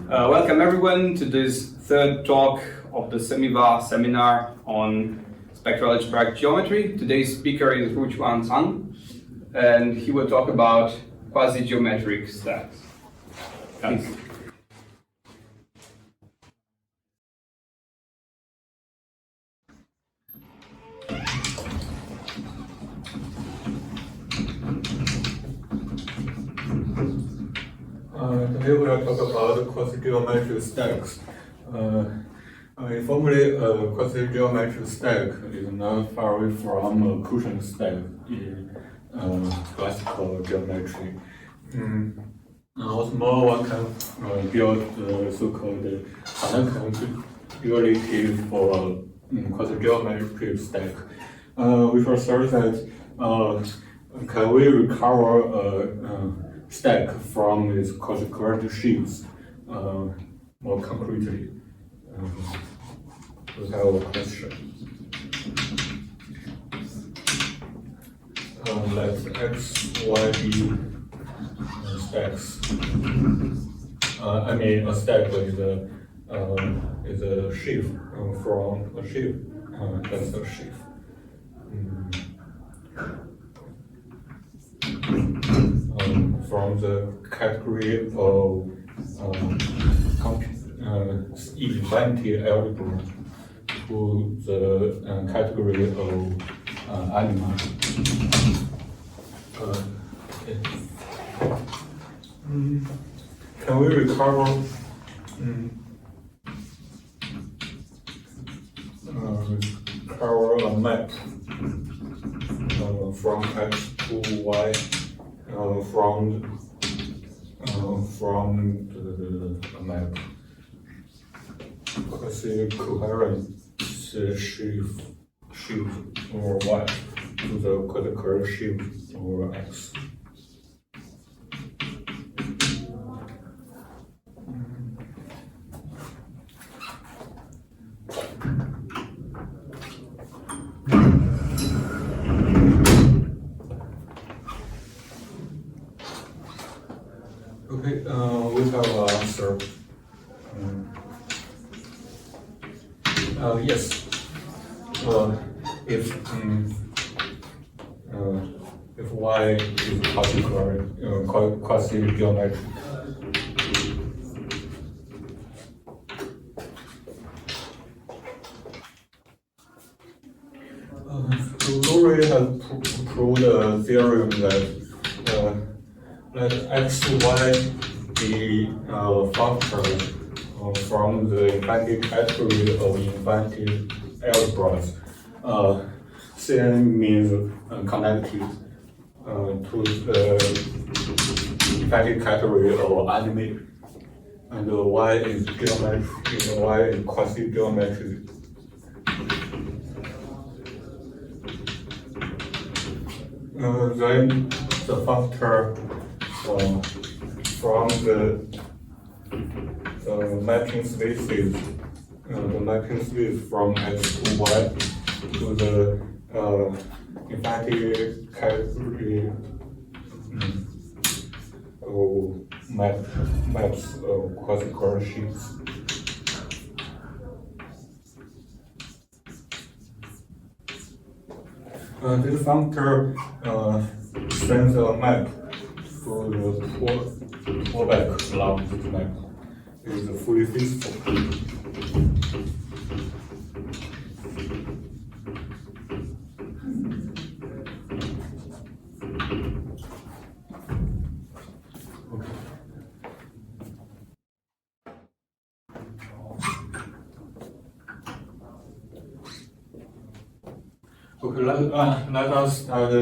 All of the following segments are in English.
Welcome everyone to this third talk of the Semiva seminar on spectral algebraic geometry. Today's speaker is Ruichuan Zhang, and he will talk about quasi-geometric stacks. Thanks. Today we will talk about quasi-geometric stacks. Informally, a quasi-geometric stack is not far away from a cushion stack in classical geometry. Also, one can build the so-called connected duality for quasi-geometric stack. We first start that can we recover a stack from these quasi-geometric sheaves more concretely? We have a question. Let x, y be stacks. I mean, a stack is a sheaf from a sheaf. That's a sheaf. From the category of infinity algebra to the category of anima. Can we recover a map from x to y from the map? Quasi-coherent sheaf over y to the quasi-coherent sheaf over x. Okay, we have an answer. Yes. If y is quasi-geometric. Lurie has proved a theorem that let x, y be functors from the infinity category of infinity algebras. Cn means connected to the infinity category of anime, and y is geometric. Y is quasi-geometric. Then the functor from the mapping spaces, the mapping space from x to y to the infinity category of maps of quasi-coherent sheaves. This functor sends a map to the pullback along this map. It is fully feasible. Okay, let us start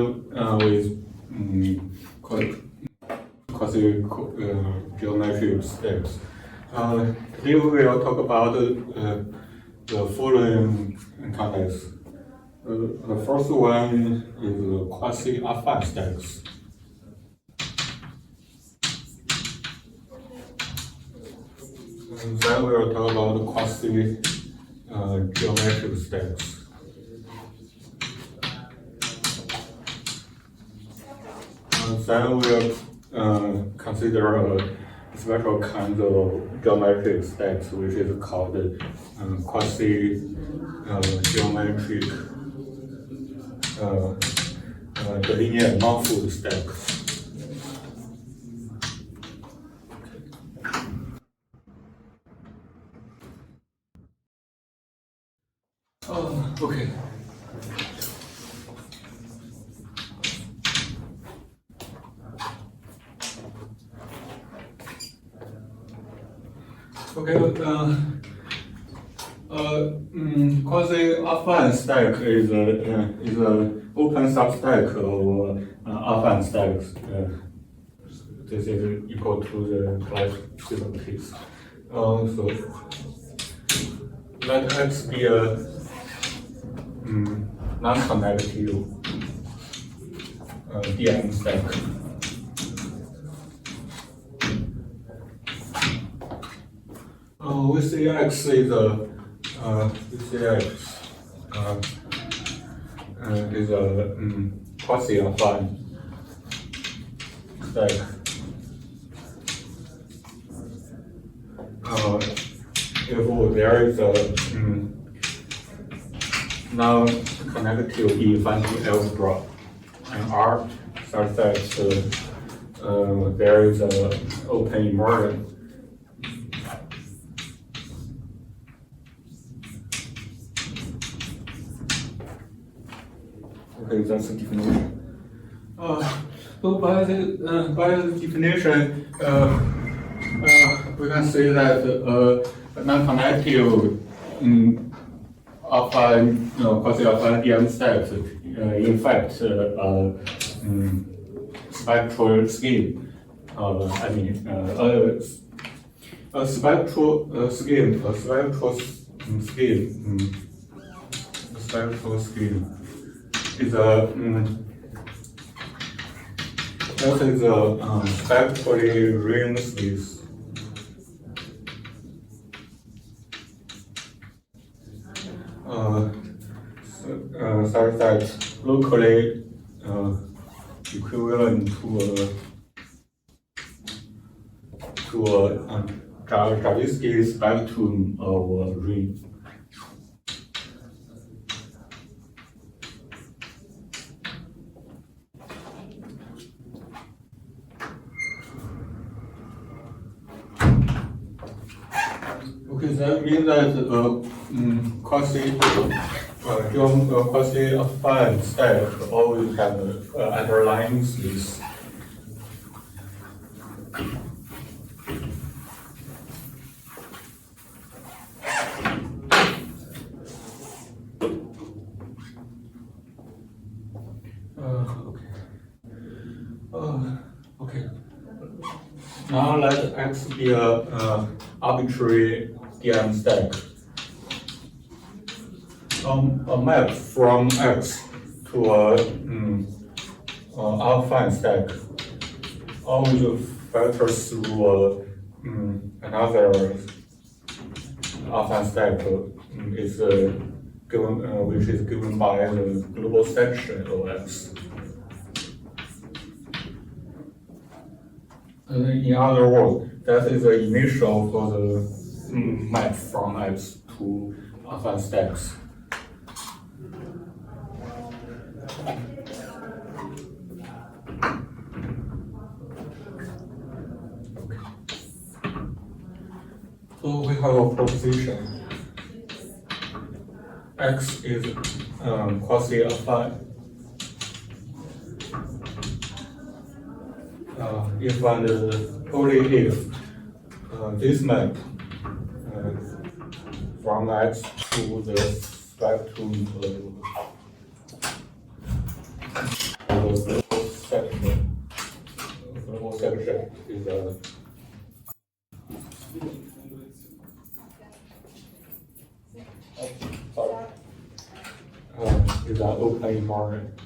with quasi-geometric stacks. Today we will talk about the following contexts. The first one is quasi-affine stacks. And then we will talk about quasi-geometric stacks. Then we'll consider a special kind of geometric stacks, which is called quasi-geometric the linear non-full stack. Okay. Quasi-affine stack is a open substack of affine stacks. This is equal to the classical case. So let X be a non-connective DM stack. We say X is a quasi-affine stack. If there is a non-connective definite algebra and R such that there is an open immersion. Okay, that's the definition. So by the definition, we can say that non-connective affine, quasi-affine DM stacks, in fact, spectral scheme. A spectral scheme is a spectrally ring space. Such that locally equivalent to a Javisky spectrum of a ring. Okay, that means that quasi-affine stack always have underlying space. Okay. Now let X be a arbitrary DM stack. A map from X to a affine stack always filters through another affine stack is given which is given by the global section of X. In other words, that is the initial for the map from X to affine stacks. So we have a proposition. X is quasi-affine. If and only if this map from X to the spectrum of the global section is is an open environment.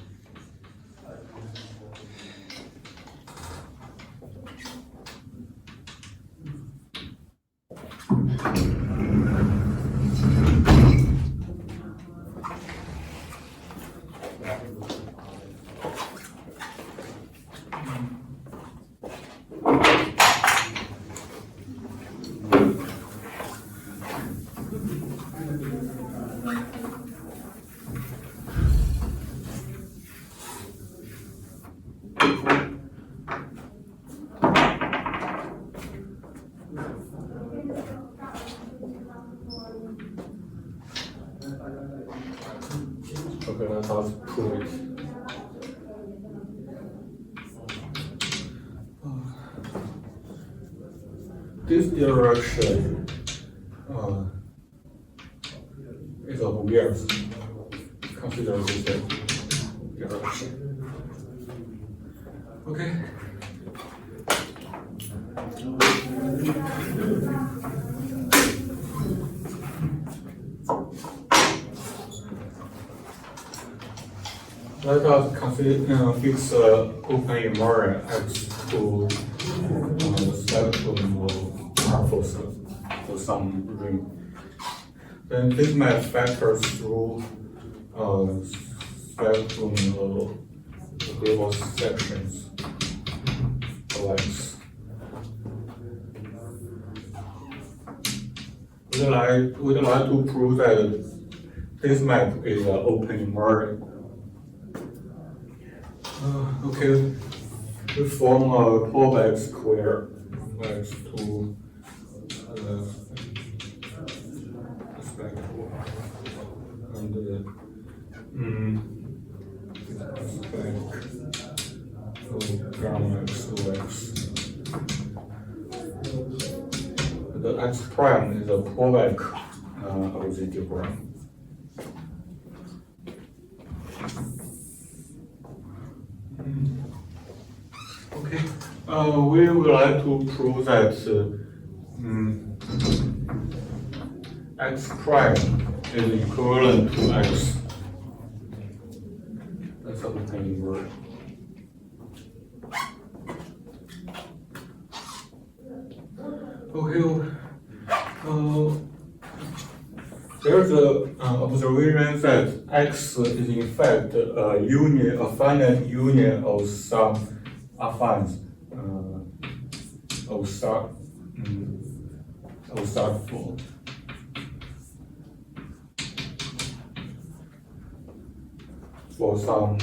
Okay, let us prove it. This direction is obvious. Consider this direction. Okay. Let us consider fix open invariant X to spectrum R for some ring. Then this map factors through spectrum global sections of X. We'd like to prove that this map is an open invariant. Okay, we form a pullback square X to spectral and gamma X to X. The X prime is a pullback of the diagram. Okay, we would like to prove that X prime is equivalent to X. That's what we can invert. Okay, there's an observation that X is in fact a finite union of some affines of start form. For some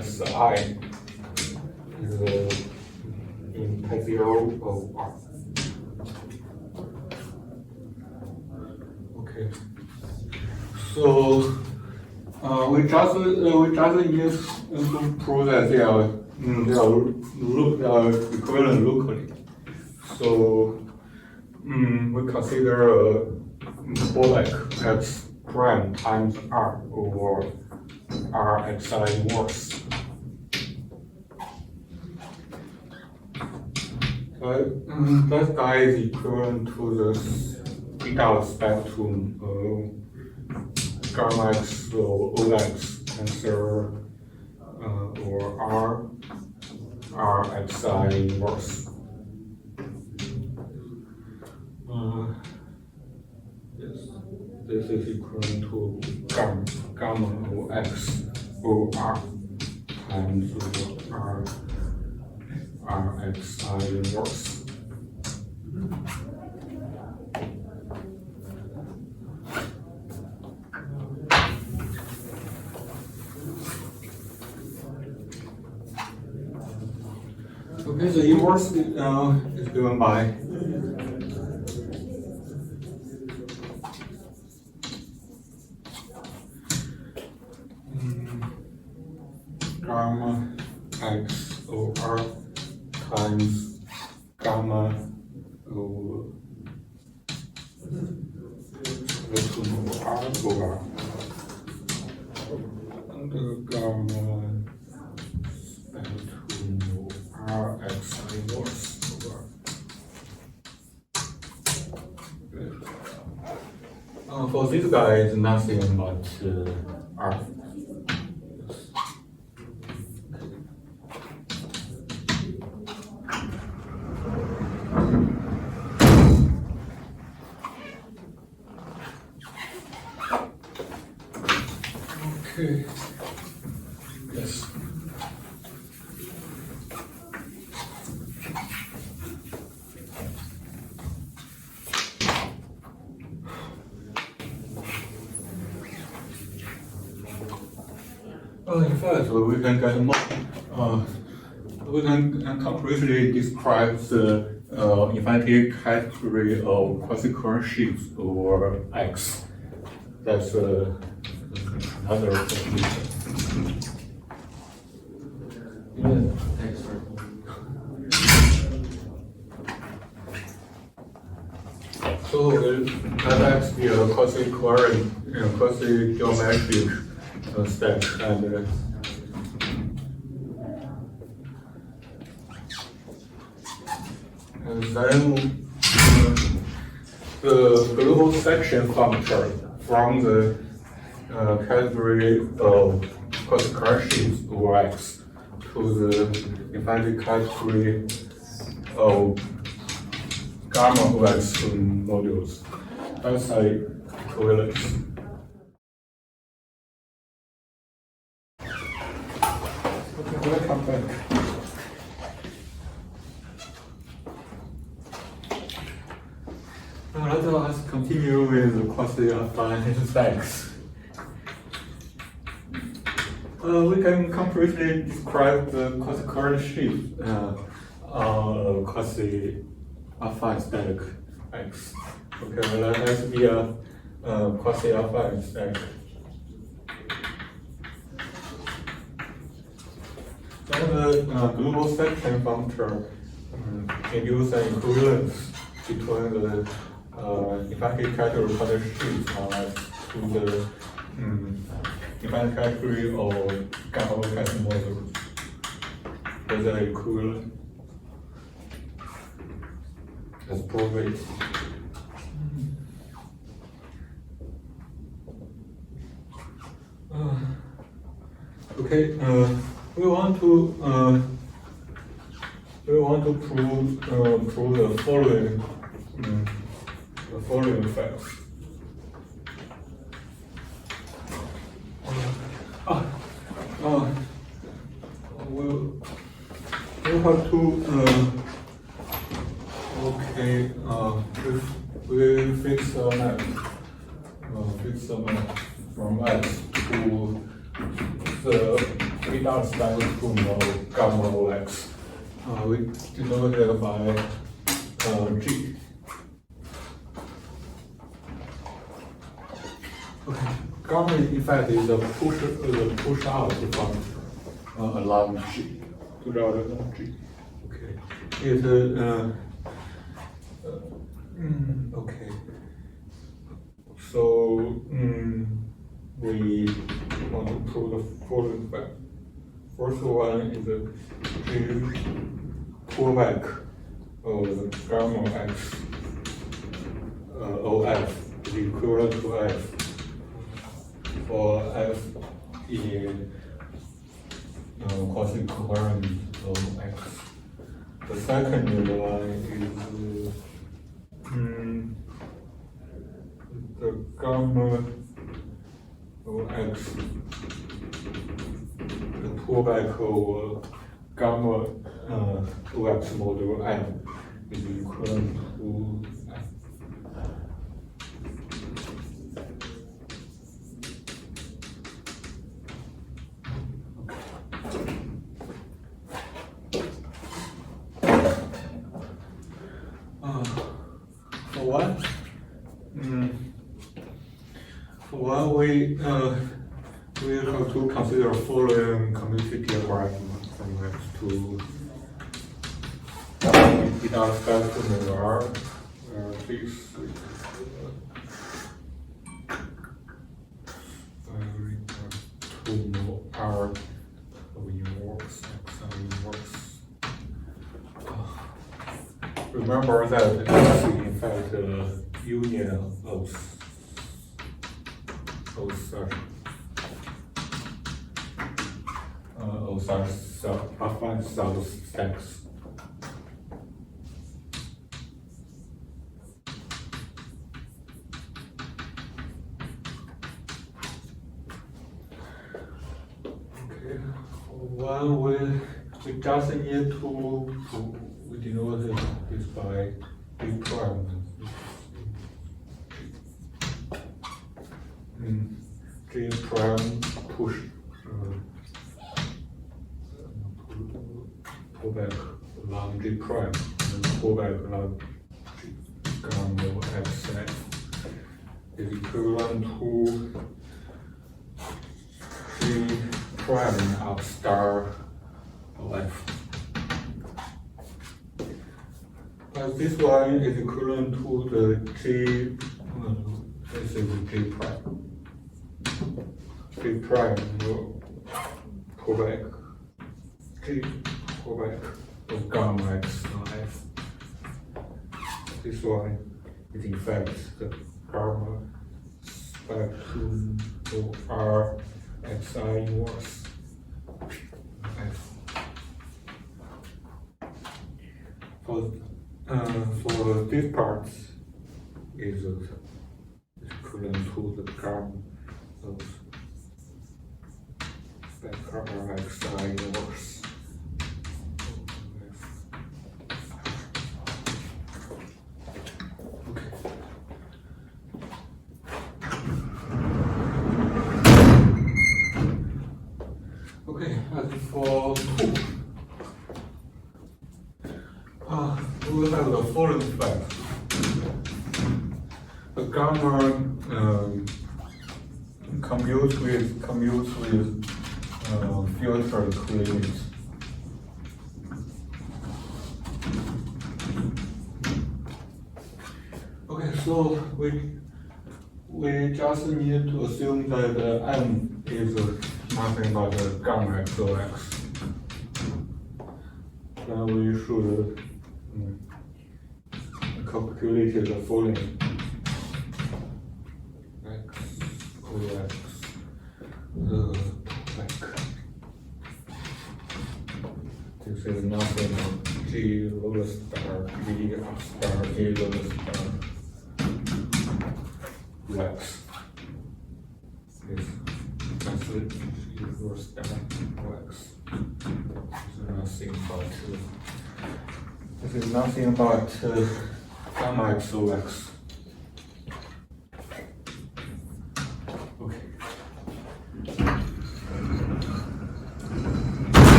xi is in zero of R. Okay. So we just use to prove that they are equivalent locally. So we consider a pullback X prime times R over R xi inverse. That guy is equivalent to the beta spectrum gamma X or OX tensor or R xi inverse. Yes, this is equivalent to gamma or X or R times R xi inverse. Okay, the inverse is given by gamma X over R times gamma over R over and gamma spectrum R xi inverse over. For this guy, it's nothing but R. Okay. Yes. In fact, we can get more. We can completely describe the infinity category of quasi-current shapes over X. that's another definition. Yeah, thanks for. So that's the quasi-geometric stack, and then the global section function from the category of quasi-geometric over X to the infinite category of gamma over X modules. That's a equivalence. Okay, welcome back. Let us continue with the quasi-affine stacks. We can completely describe the quasi-geometric quasi-affine stack X. Okay, let us be a quasi-affine stack. Then the global section function induces an equivalence between the infinite category quasi-sheet to the infinite category of gamma over models. That's an equivalent. Let's prove it. Okay, we want to prove the following facts. We have to we fix a map from X to the without standard form of gamma over X. We denote it by G. Okay. Gamma in fact is a push out function along G. To the other G. Okay. It okay. So we want to prove the following fact. First one is the G pullback of the gamma X OF is equivalent to F for F in quasi-covariant of X. The second one is the gamma of X, the pullback of gamma OX module M is equivalent to F. For one, we have to consider following community diagram from X to without spectrum R, this to more R of inverse X and inverse. Remember that X is in fact a union of such affine stacks. Okay, one we just need to we denote this by B prime. G prime push pull back along G prime and pull back along G gamma X. is equivalent to G prime of star of F. But this one is equivalent to the G, this is G prime. G prime will pull back, G pull back of gamma X on F. This one is in fact the gamma spectrum of R Xi inverse F. For this part is equivalent to the gamma of spectral Xi inverse. Okay, as for 2, we will have the following fact. The gamma commutes with filtered coordinates. Okay, so we just need to assume that M is nothing but gamma X O X. Then we should calculate the following X O X back. This is nothing but G lower star V up star A lower star X. This translate equal star X. This is nothing but gamma X O X. Okay.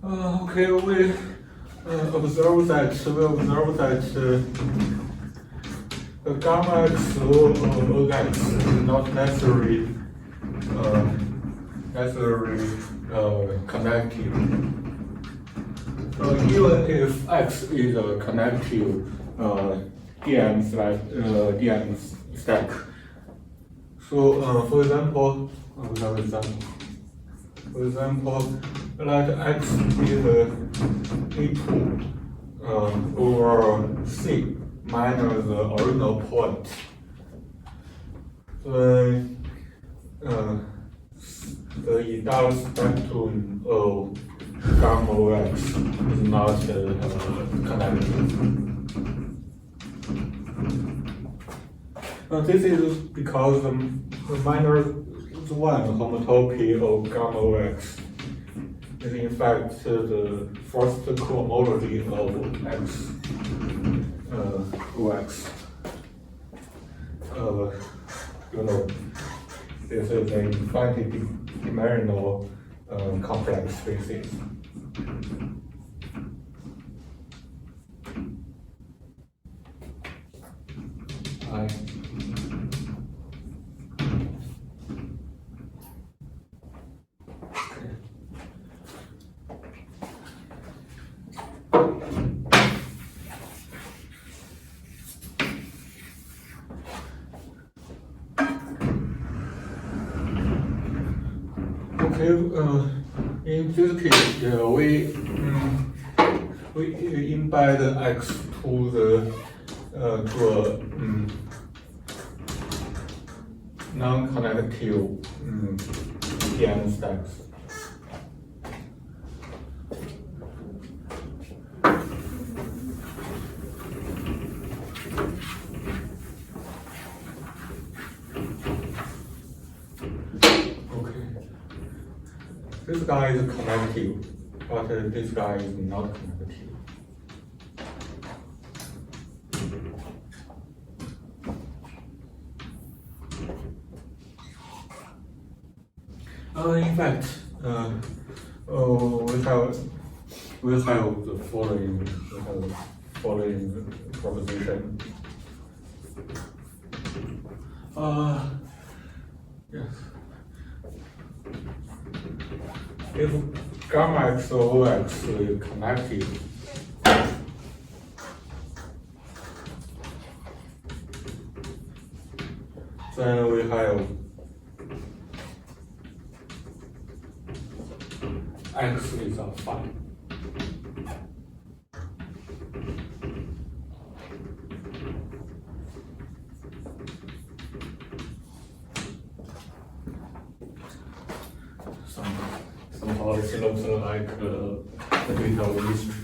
Okay, we observe that the gamma X O X is not necessarily connective. Even if X is a connective DM stack. So for example, let X be the A2 over C minus the original point. The endowed spectrum of gamma X is not connected. This is because the minus 1 homotopy of gamma X is in fact the first cohomology of X OX. This is a infinite dimensional complex species. In this case, we embed X to a non-connective DM stacks. This guy is connective, but this guy is not connective. In fact, we have the following proposition. Yes. If gamma x O x is connected, then we have x is a phi. Somehow it looks like a bit of mystery.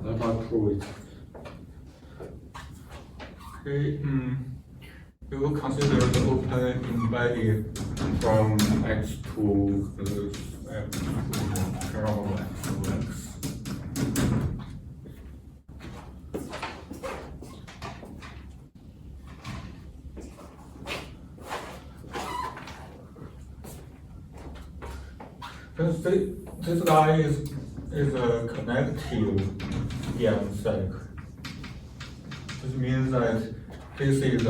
Let us prove it. Okay, we will consider the open embedded from x to parallel x to x. This guy is a connective EM sec. This means that this is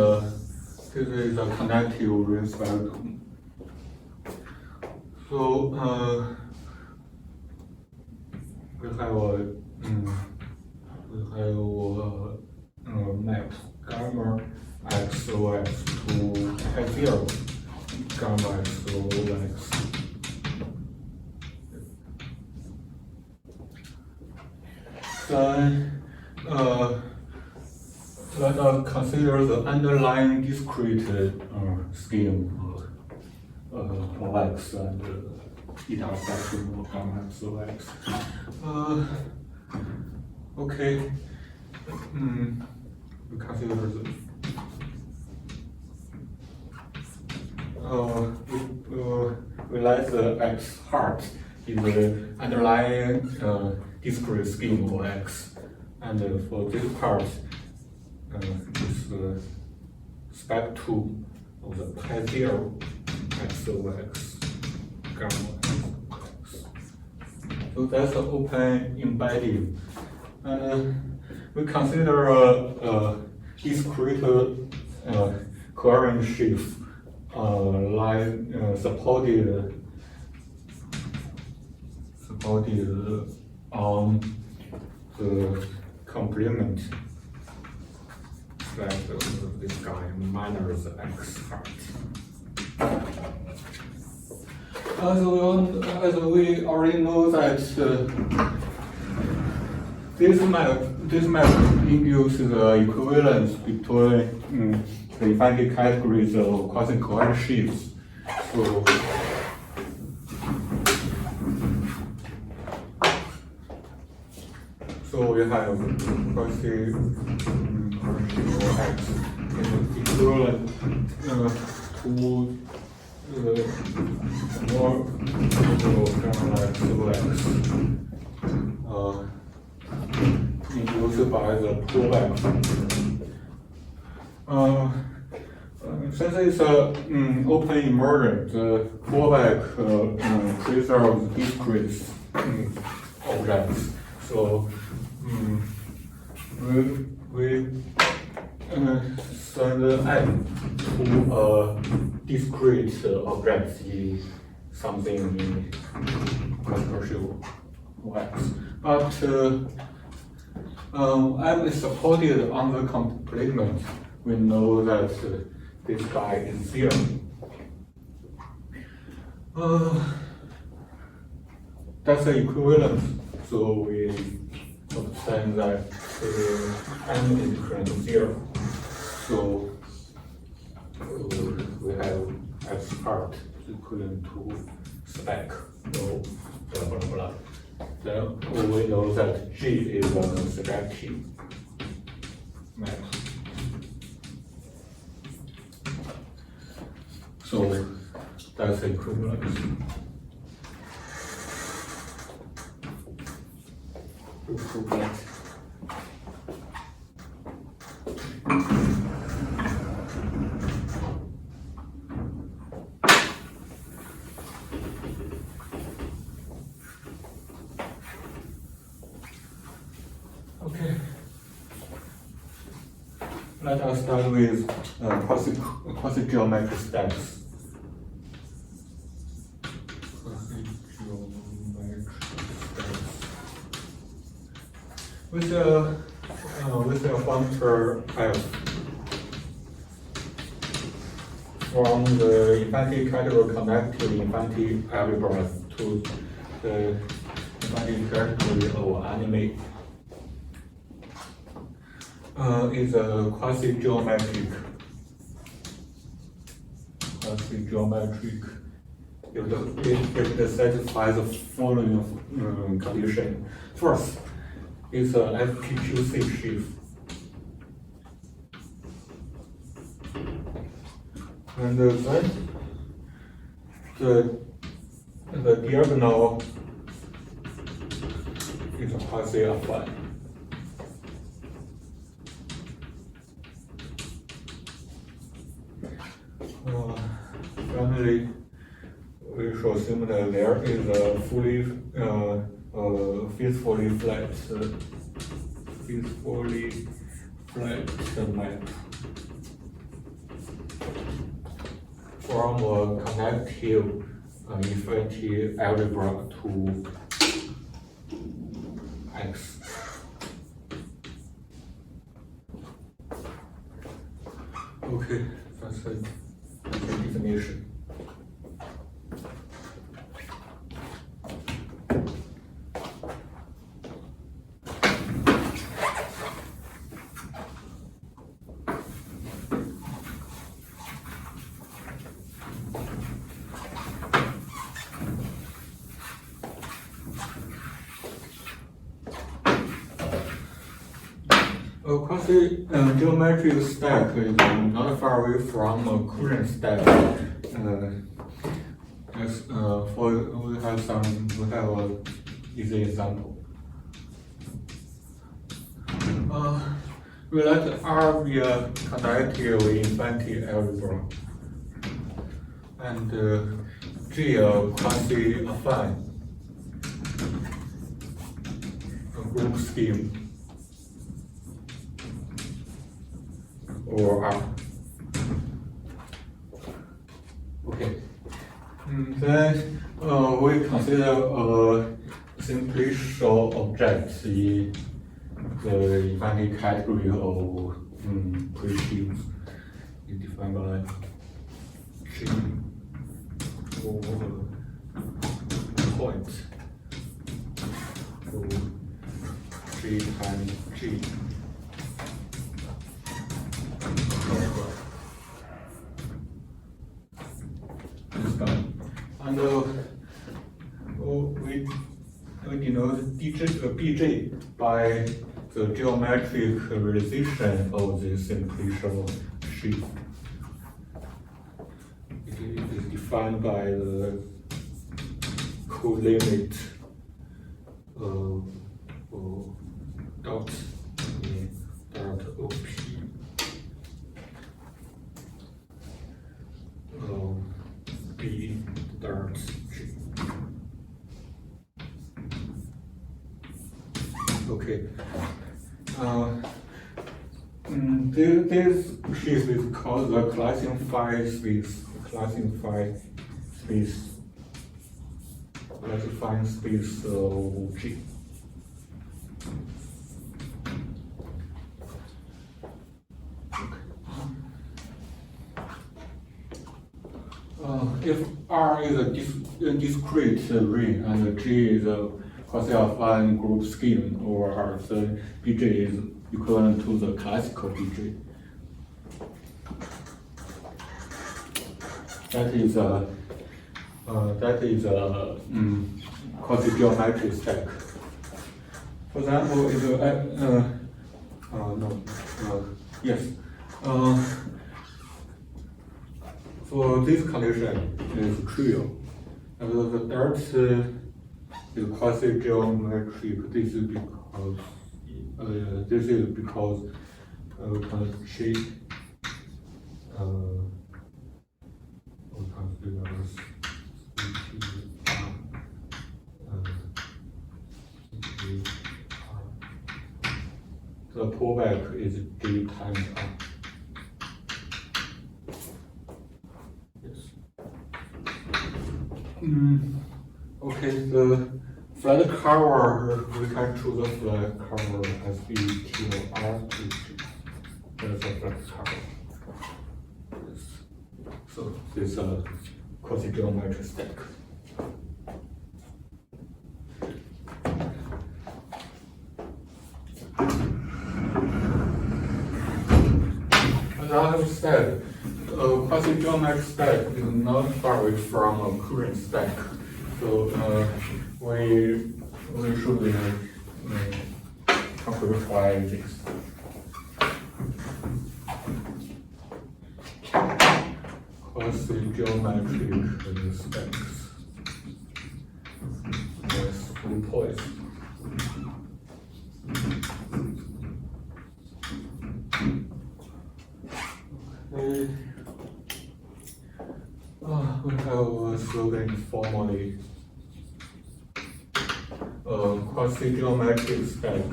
a connective ring spectrum. So we have a map gamma x O x to K0 gamma x O x. Then let us consider the underlying discrete scheme of x and eta spectrum of gamma x O x. Okay, we consider the we let the x heart is the underlying discrete scheme of x, and for this part, is the spectrum of the K0 x O x gamma x. So that's the open embedded, and we consider a discrete coherent shift line supported on the complement that this guy minus x heart. As we already know that this map induces the equivalence between the infinite categories of quasi-coherent shifts. So we have quasi-coherent x is equivalent to more gamma x O x induced by the pullback. Since it's open emergent, the pullback preserves discrete objects. So we send n to a discrete object in something in controversial x. But m is supported on the complement. We know that this guy is zero. That's the equivalence. So we obtain that m is equal to 0. So we have x part equivalent to spec, so blah blah blah. Then we know that G is a surjective map. So that's equivalence. We prove that. Okay. Let us start with quasi-geometric steps. Quasi-geometric steps. With a functor f from the infinity category connected infinity algebra to the infinity category of anime is a quasi-geometric. If it satisfies the following condition. First, is a FPQC sheaf. And then the diagonal is a quasi-affine. Finally, we shall assume that there is a fully faithfully flat map from a connective infinity algebra to X. Okay, that's the definition. A quasi-geometric stack is not far away from a current stack. We have an easy example. We let R be a connective infinity algebra, and G a quasi-affine group scheme. Or R. Okay. Then we consider a simplicial object in the infinite category of precisions defined by G over point to G times G. And we denote Bj by the geometric realization of this simplicial sheaf. It is defined by the co-limit dot OP. B dot G. Okay. This sheaf is called the classifying space. Classifying space of G. If R is a discrete ring and G is a quasi-affine group scheme, or the Bj is equivalent to the classical Bj, that is a quasi-geometric stack. For example, for this condition is trivial. And the dirt is quasi-geometric. This is because shape the pullback is d times r. Yes. Okay, the flat cover, we can choose the flat cover as b t or r to g. That's a flat cover. Yes. So this is a quasi-geometric stack. As I have said, a quasi-geometric stack is not far away from a current stack. So we should simplify this. Quasi-geometric stacks. Yes, 2 points. We have a slogan formally. Quasi-geometric stack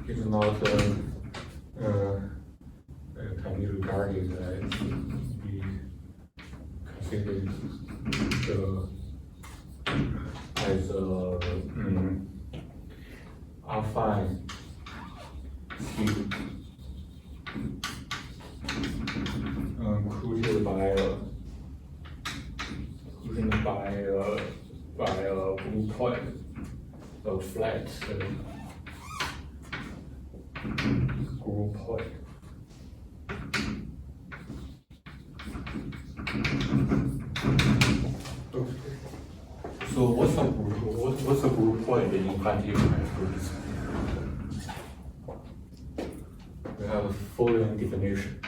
is not can be regarded as be considered as affine scheme created by a blue point, a flat group point. Okay. So what's a group point in quantum calculus? We have a following definition.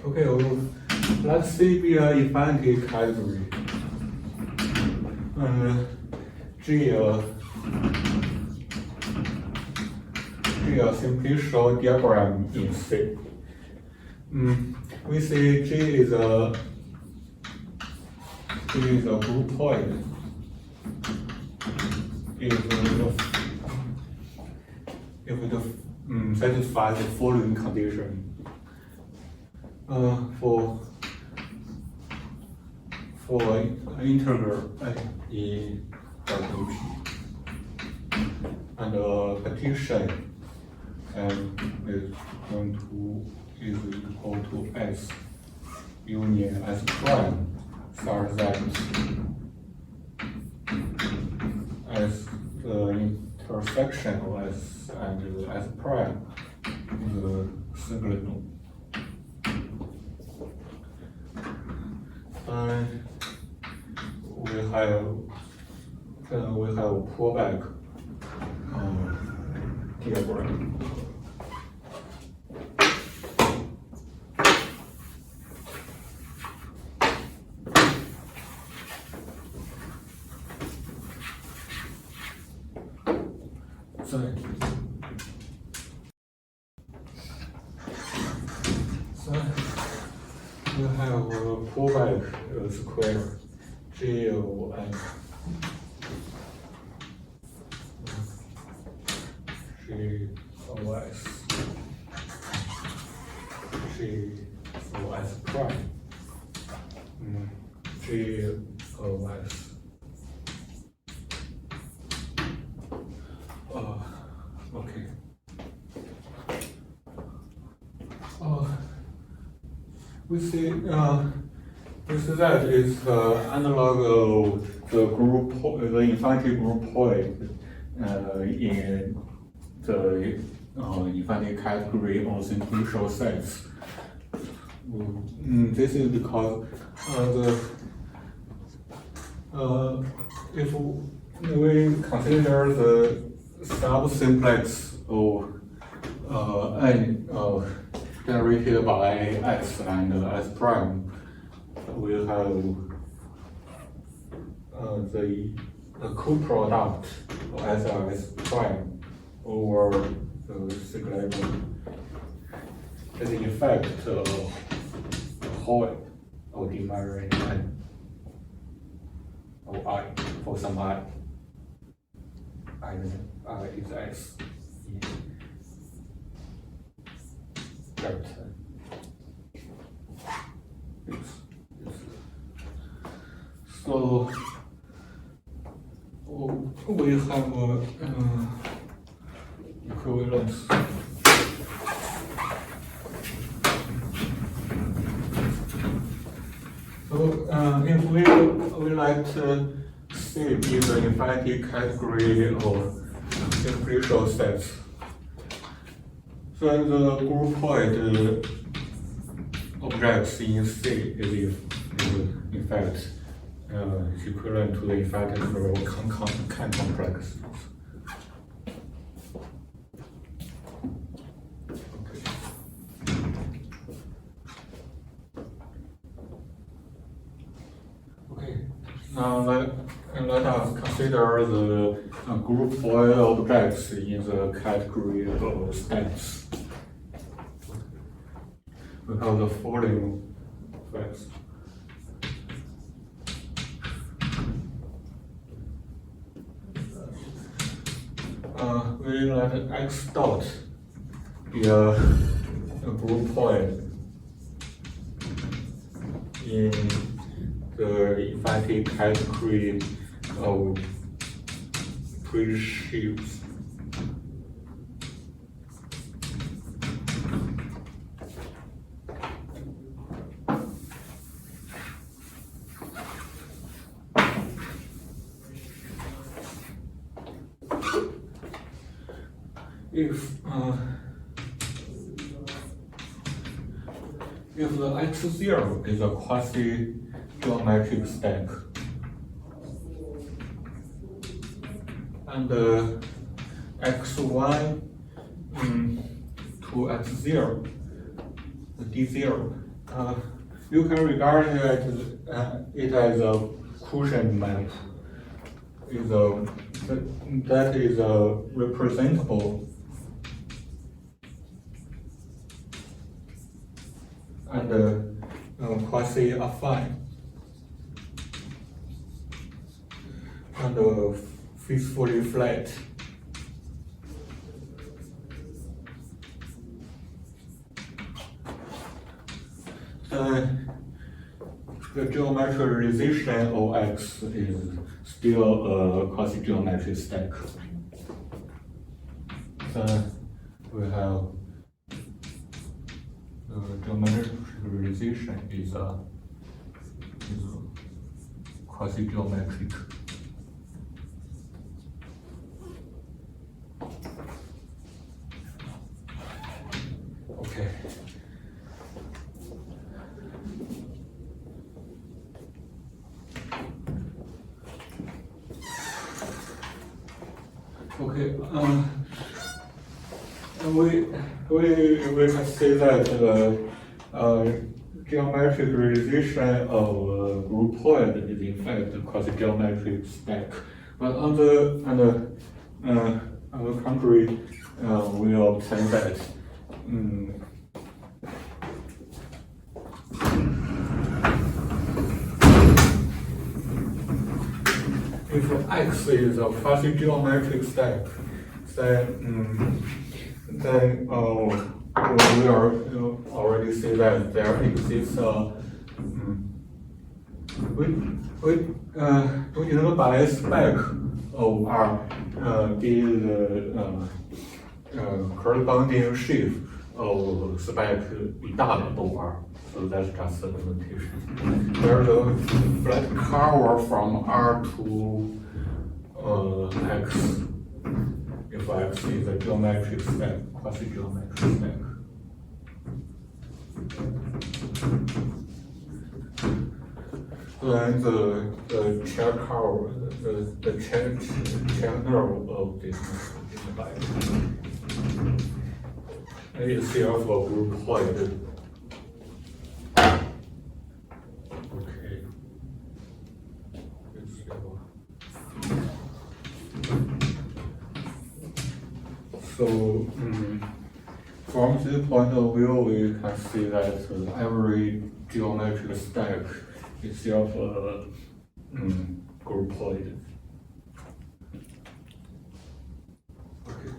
Okay, well, let's say be an infinity category. G simply show diagram in C. We say G is a group point if it satisfies the following condition. For an integer in WP and a partition is equal to S union S prime such that as the intersection of S and S prime is a singleton. We have a pullback diagram. So we have a pullback square GOS. GOS prime. GOS. Okay. We see that is analog of the infinity group point in the infinity category on simplicial sets. This is because if we consider the subsimplex of n generated by S and S prime, we have the co-product of S and S prime over the sigma is in effect a whole of d minus n. of I for some I then I is X in that. So we have equivalence. So if we like to see the infinity category of simplicial sets, so the groupoid objects in C is in fact equivalent to the infinite number of Kan complexes. Okay. Now let us consider the groupoid objects in the category of sets. We have the following facts. We let X dot be a groupoid in the infinity category of bridge shapes. If the X0 is a quasi-geometric stack, and X1 to X0, the D0, you can regard it as a quotient map. That is representable and quasi-affine and faithfully flat. The geometrization of X is still a quasi-geometric stack. Then we have the geometrization is quasi-geometric. Okay. Okay. We can say that geometric realization of groupoid is in fact a quasi-geometric stack. But on the contrary, we obtain that if X is a quasi-geometric stack, then we already see that there exists by spec of R be the corresponding sheaf of spec 比大的都 R. So that's just a limitation. There's a flat curve from R to X. If X is a geometric stack, quasi-geometric stack. Then the chair curve, the chair nerve of this is itself a groupoid. Okay. So from this point of view, we can see that every geometric stack itself groupoid. Okay.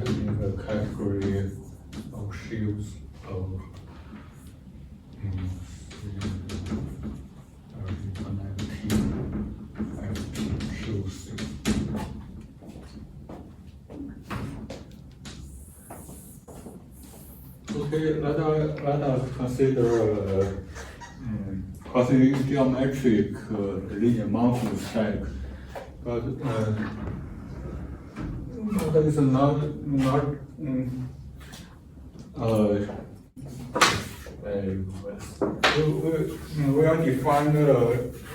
In the category of shields of Okay, let us consider quasi-geometric linear mountain stack, but that is not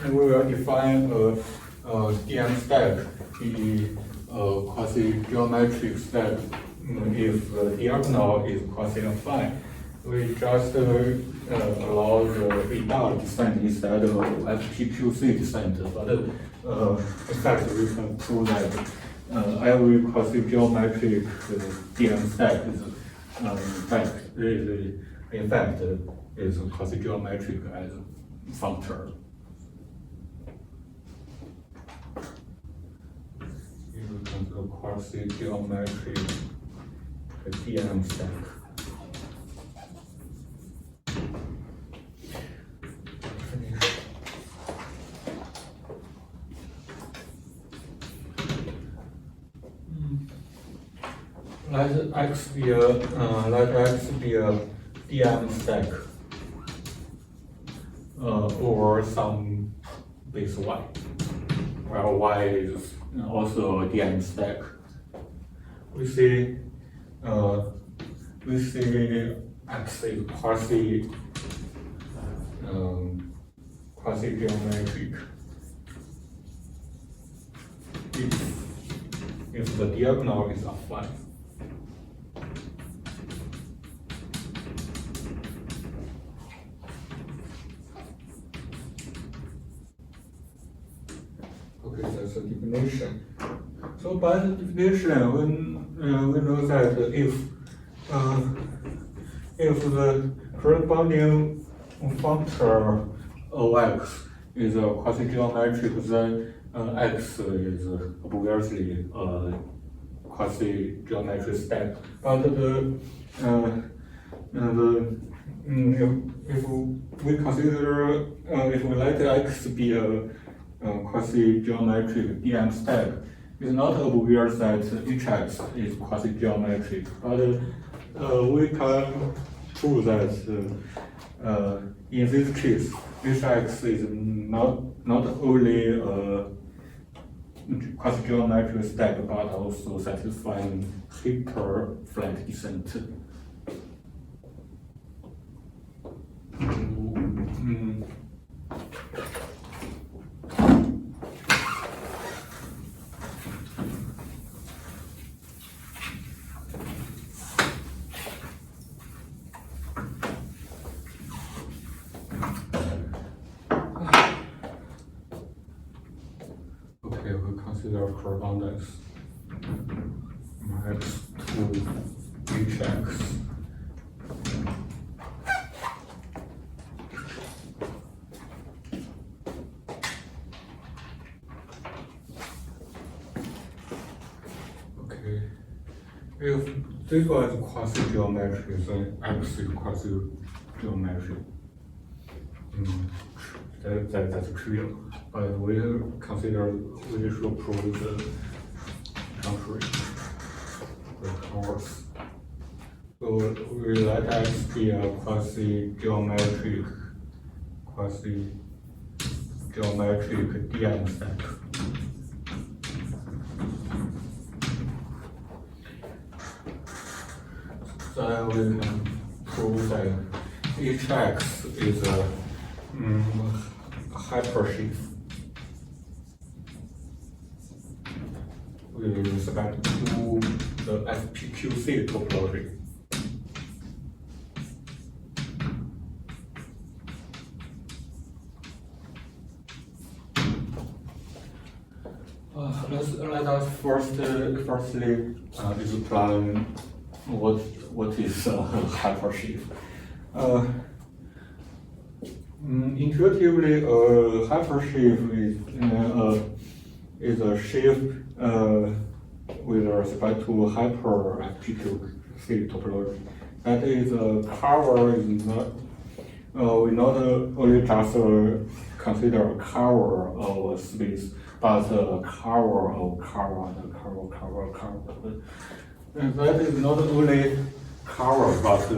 we will define a DM stack, the quasi-geometric stack, if the diagonal is quasi-affine. We just allow the ADAR descent instead of FPQC descent, but in fact we can prove that every quasi-geometric DM stack is in fact is quasi-geometric as a functor. You can do quasi-geometric DM stack. Let X be a DM stack over some base Y, where Y is also a DM stack. We see X is quasi-geometric if the diagonal is affine. Okay, that's a definition. So by the definition, we know that if the corresponding functor OX is a quasi-geometric, then X is obviously a quasi-geometric stack. But if we consider if we let X be a quasi-geometric DM stack, it's not obvious that each X is quasi-geometric, but we can prove that in this case, each X is not only a quasi-geometric stack, but also satisfying hyper-flat descent. Okay, we consider correspondence X to each X. Okay, if zero is quasi-geometric, then X is quasi-geometric. That's trivial, but we consider we should prove the contrary, the converse. So we let X be a quasi-geometric DM stack. Then we can prove that each X is a hypersheaf with respect to the FPQC topology. let us firstly explain what is a hypershift. Intuitively, a hypershift is a shift with respect to hyperamplitude field topology. That is, cover is not we not only just consider a cover of a space, but a cover of cover and cover. And that is not only cover, but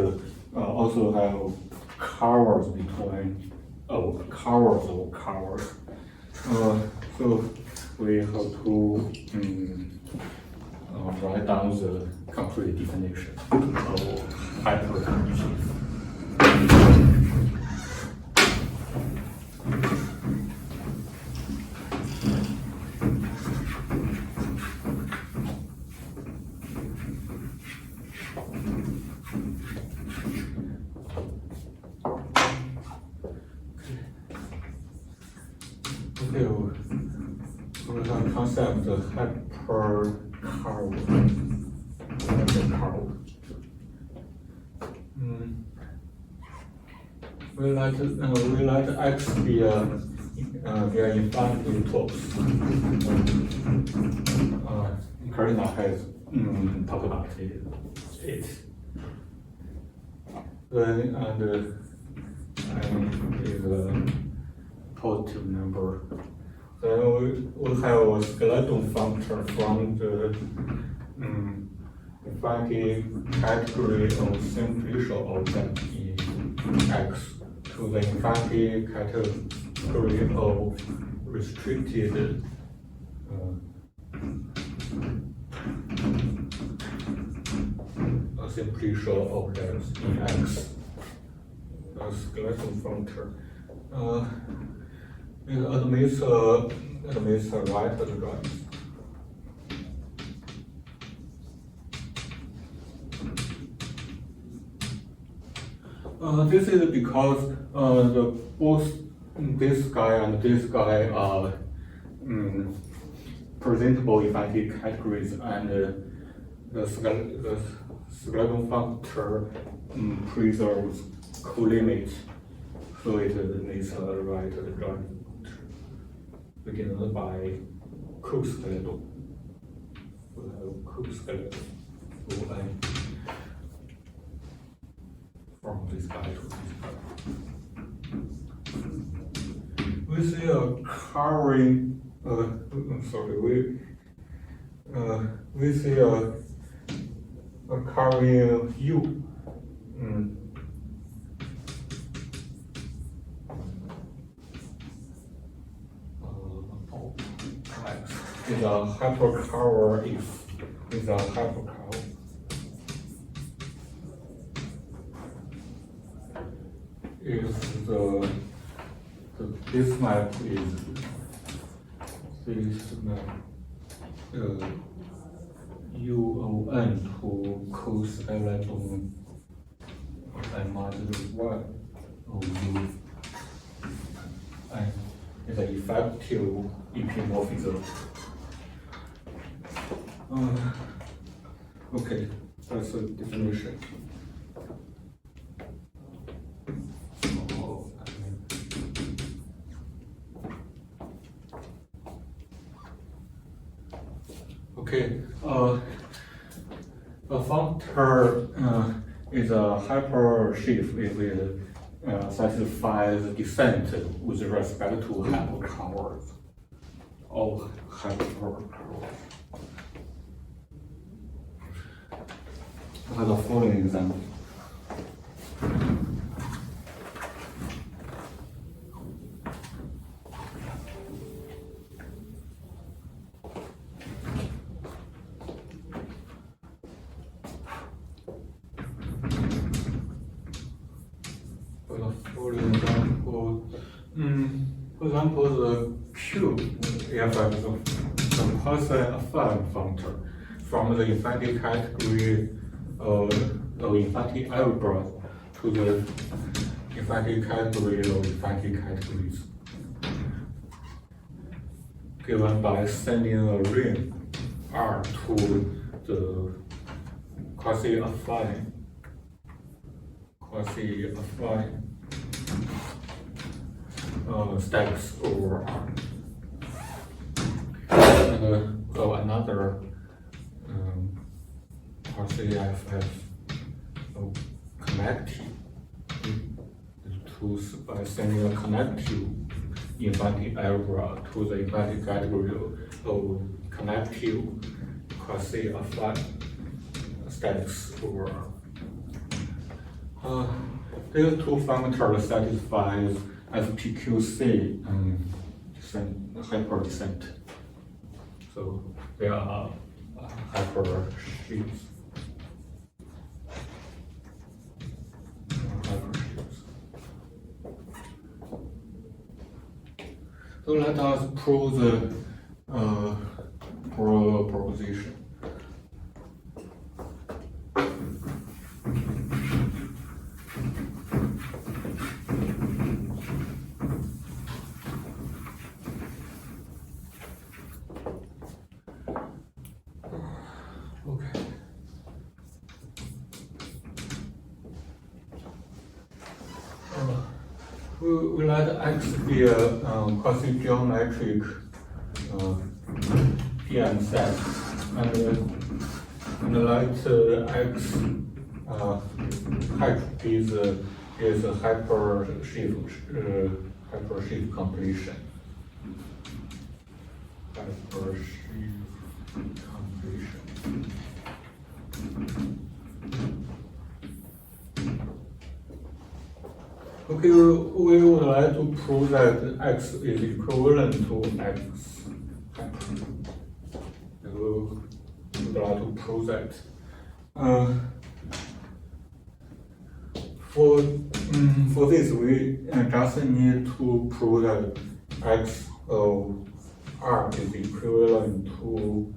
also have covers between covers of covers. So we have to write down the complete definition of hypershift. We have concept of hypercurve. We let x be their infinity close. Karina has talked about it. Then and is a positive number. Then we have a skeleton function from the infinity category of simplicial object in X to the infinity category of restricted simplicial objects in X. A skeleton function. It admits a right address. This is because both this guy and this guy are presentable infinity categories, and the skeleton function preserves co-limits, so it needs a right address beginning by co-skeleton. We have co-skeleton ON from this guy to this guy. We see a covering. We see a covering U. Is a hypercover is a hypercover. If this map is this map UON to co-skeleton and minus 1 of U, and it's an effective epimorphism. Okay, that's a definition. Okay, a functor is a hypershift if it satisfies descent with respect to hypercovers of hypercovers. The following example. For example, the Q effect of the Poisson affine functor from the infinity category of infinity algebra to the infinity category of infinity categories. given by sending a ring R to the quasi-affine stacks over R. And so another quasi-FF connective by sending a connective infinite algebra to the infinite category of connective quasi-affine stacks over R. These two functors satisfy SPQC hyperdescent. So they are hypersheets. So let us prove the proposition. Okay. We let X be a quasi-geometric PM set, and let X height is a hypersheaf completion. Okay, we would like to prove that X is equivalent to X hyper. We would like to prove that. For this, we just need to prove that X of R is equivalent to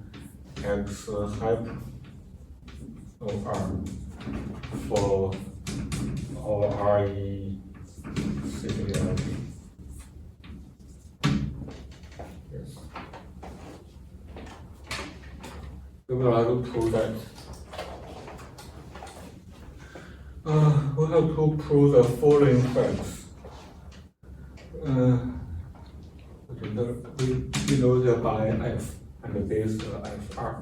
X hyper of R for all R in singularity. Yes. We will have to prove that. We have to prove the following facts. We know that by F and this FR.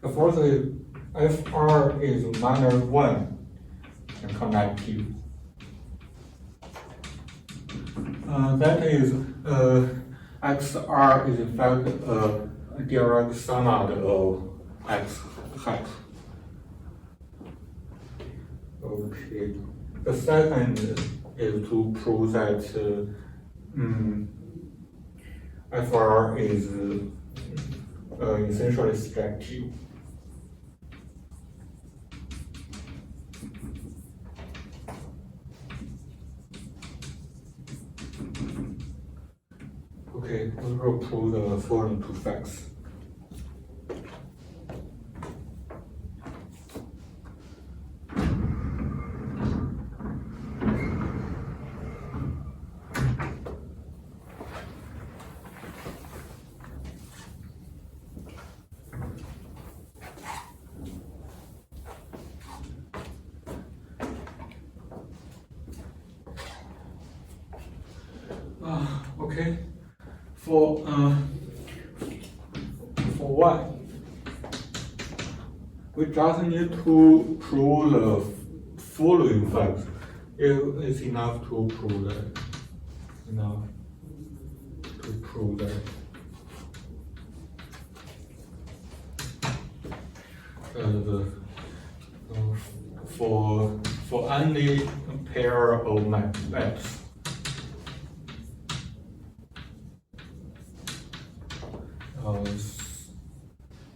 The first is FR is -1 and connective. That is, XR is in fact a direct summand of X height. Okay. The second is to prove that FR is essentially surjective. Okay, we will prove the following two facts. Okay. For Y, we just need to prove the following facts. It's enough to prove that. For any pair of maps,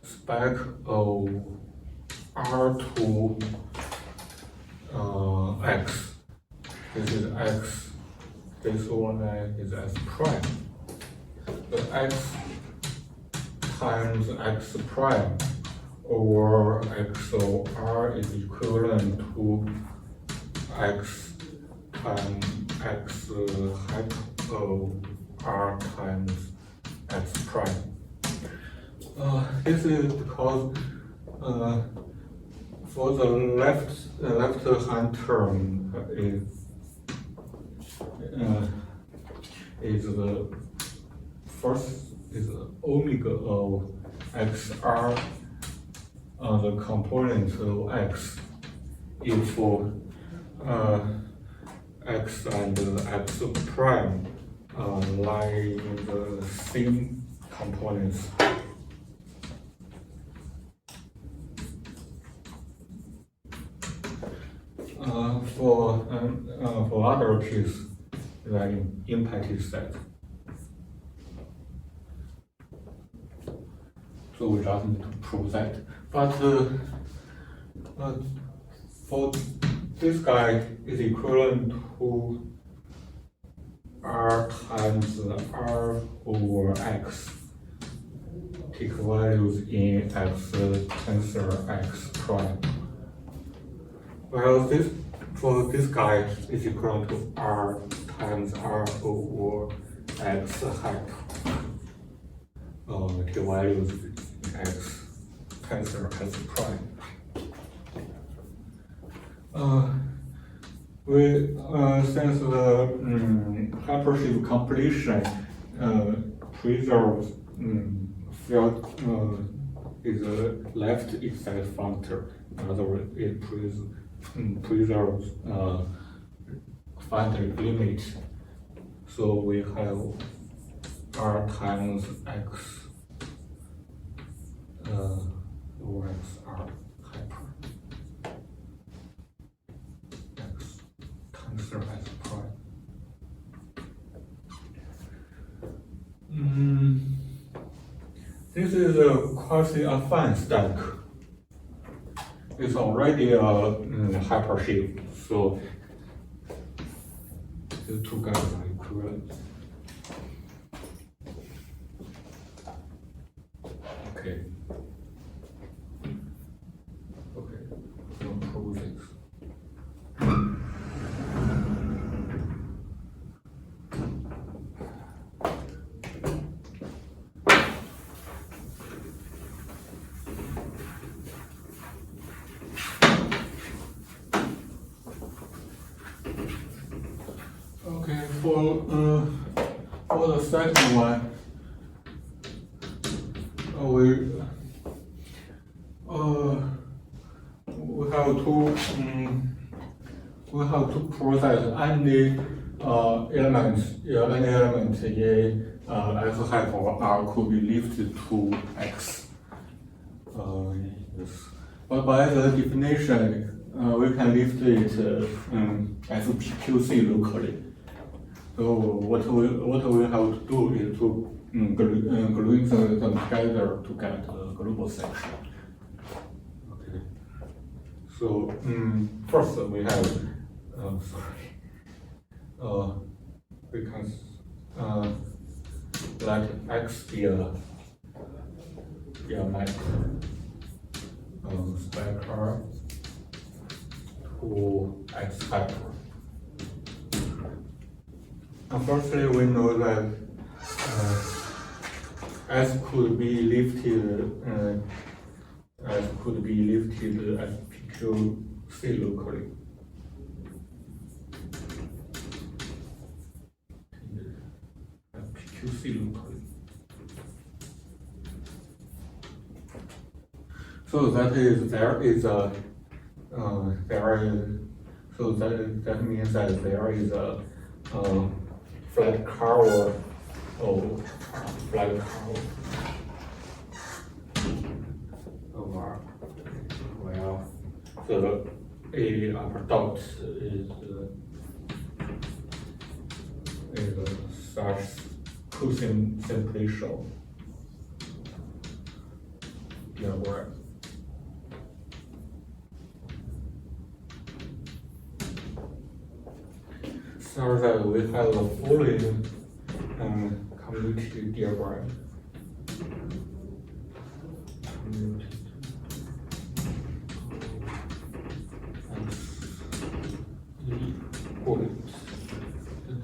spec of R to X. This is X. This one is S prime. The X times X prime over X of R is equivalent to X times X height of r times x prime. This is because for the left-hand term is the first is omega of xr on the component of x if x and x prime lie in the same components. For other case, then empty set. So we just need to prove that. But for this guy is equivalent to r times r over x. Take values in x tensor x prime. Well, for this guy is equivalent to r times r over x hat. Take values in x tensor x prime. Since the hypershift completion preserves field is a left exact functor. In other words, it preserves finite limit. So we have r times x over x r hyper x tensor x prime. This is a quasi-affine stack. It's already a hypershift, so the two guys are equivalent. Okay. Okay, we'll prove this. Okay, for the second one, we have to process any element in x hyper r could be lifted to x. Yes. But by the definition, we can lift it as PQC locally. So what we have to do is to glue them together to get the global section. Okay. So first we have we can let x be a map Spectral to x hyper. Firstly, we know that S could be lifted as PQC locally. PQC locally. So that is so that means that there is a flat curve of flat curve over, well, so the A upper dot is such cosine simplicial diagram. So that we have the following commutative diagram.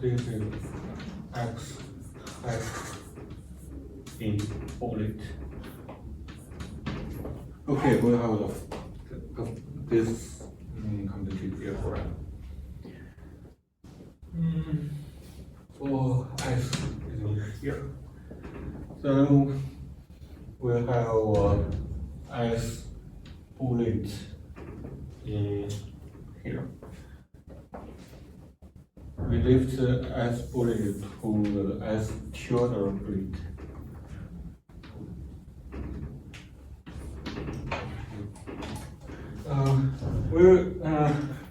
This is x F in bullet. Okay, we have this complete diagram. For S is here. Then we have S bullet in here. We lift S bullet to the S tilde bullet.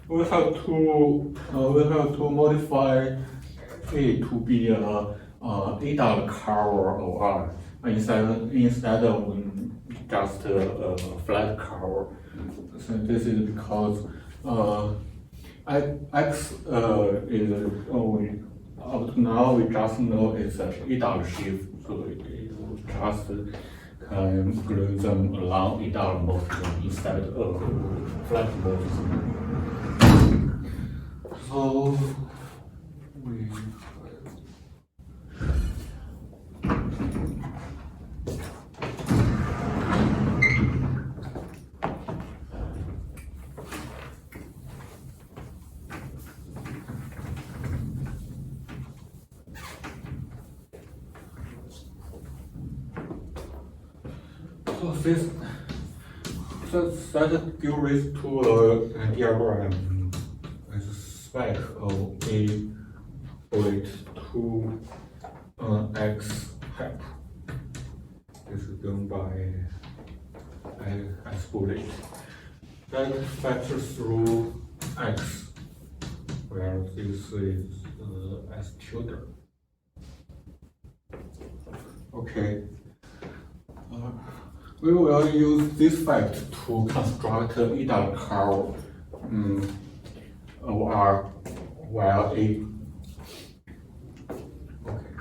We have to modify it to be a dot curve of R instead of just a flat curve. So this is because X is only up to now we just know it's a dot shape, so it just can glue them along dot motion instead of flat motion. So we that gives rise to a diagram with spec of A bullet to X hat. This is done by S bullet. That factors through X, where this is S tilde. Okay. We will use this fact to construct a dot curve of R while A. Okay.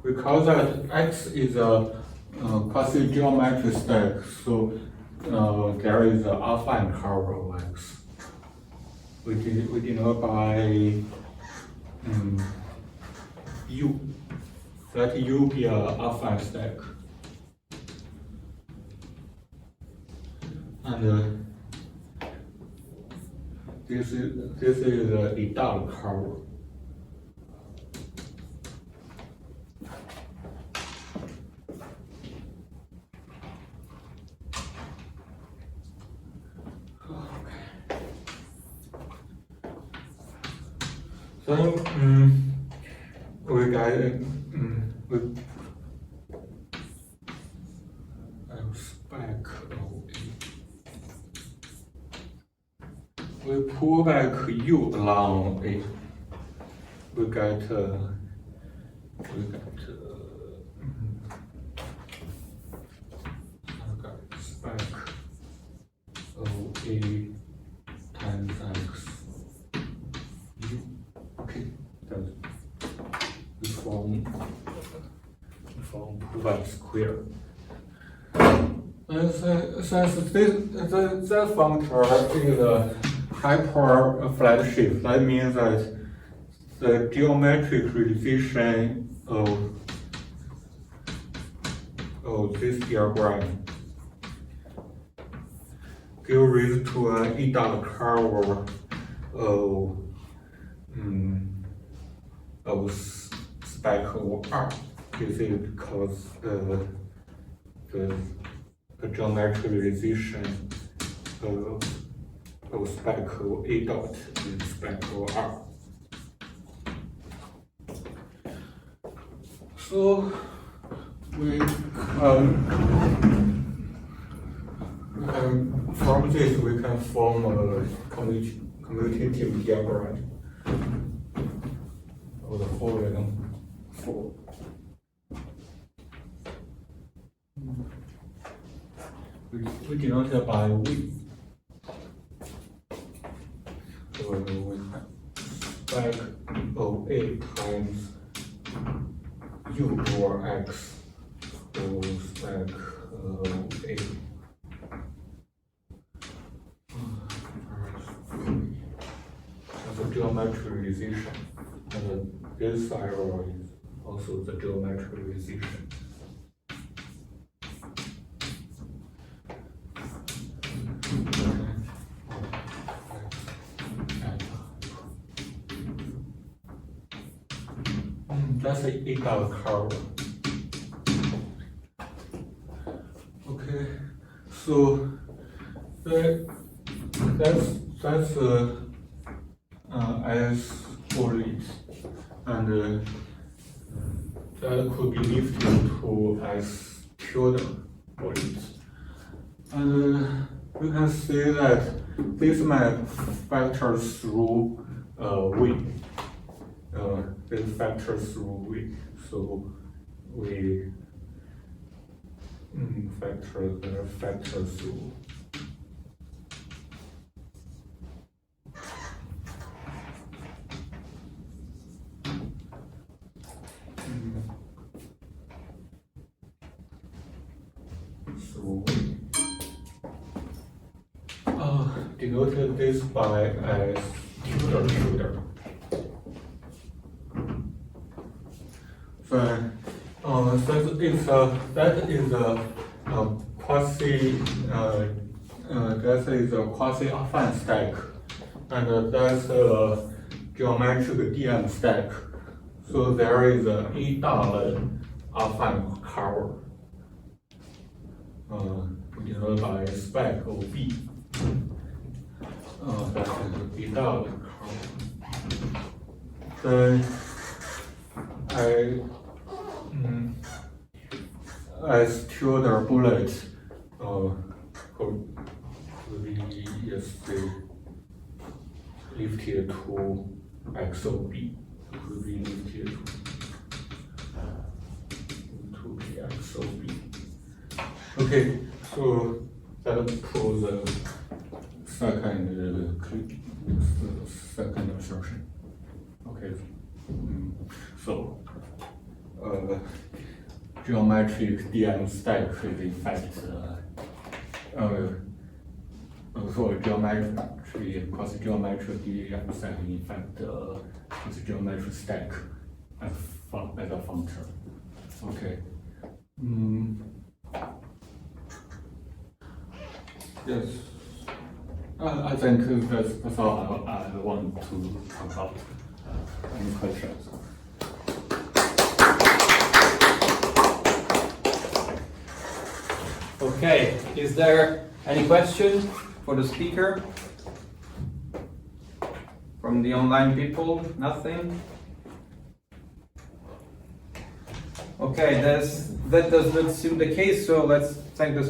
We call that X is a quasi-geometric stack, so there is an affine curve of X. We denote by U. Let U be an affine stack. And this is a dot curve. Then we got spec of we pull back U along it. We got spec of A times X U. Okay, that's we form pullback square. Since that function is a hyper flat shape, that means that the geometric realization of this diagram gives rise to an dot curve of spec of R. This is because the geometric realization of spec of A dot is spec of R. So from this we can form a commutative diagram of the following form. We denote it by V. So we have spec of A times U or X or spec of A. As a geometric realization, and this arrow is also the geometric realization. That's a equal curve. Okay, so that's S coordinates, and that could be lifted to S tilde coordinates. And you can see that this map factors through V. This factors through V. So we factor through. So denoted this by as tilde. So that is a quasi-affine stack, and that's a geometric DM stack. So there is a affine curve denoted by spec OB. That is a curve. Then as tilde bullet could be lifted to XOB. Could be lifted to the XOB. Okay, so that proves the second assertion. Okay, so geometric DM stack is in fact quasi-geometric DM stack is in fact quasi-geometric stack as a function. Okay. Yes. I think that's all I want to talk about. Any questions? Okay, is there any question for the speaker? From the online people? Nothing? Okay, that does not seem the case, so let's thank the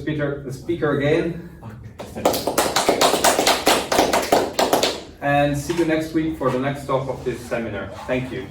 speaker again. And see you next week for the next talk of this seminar. Thank you.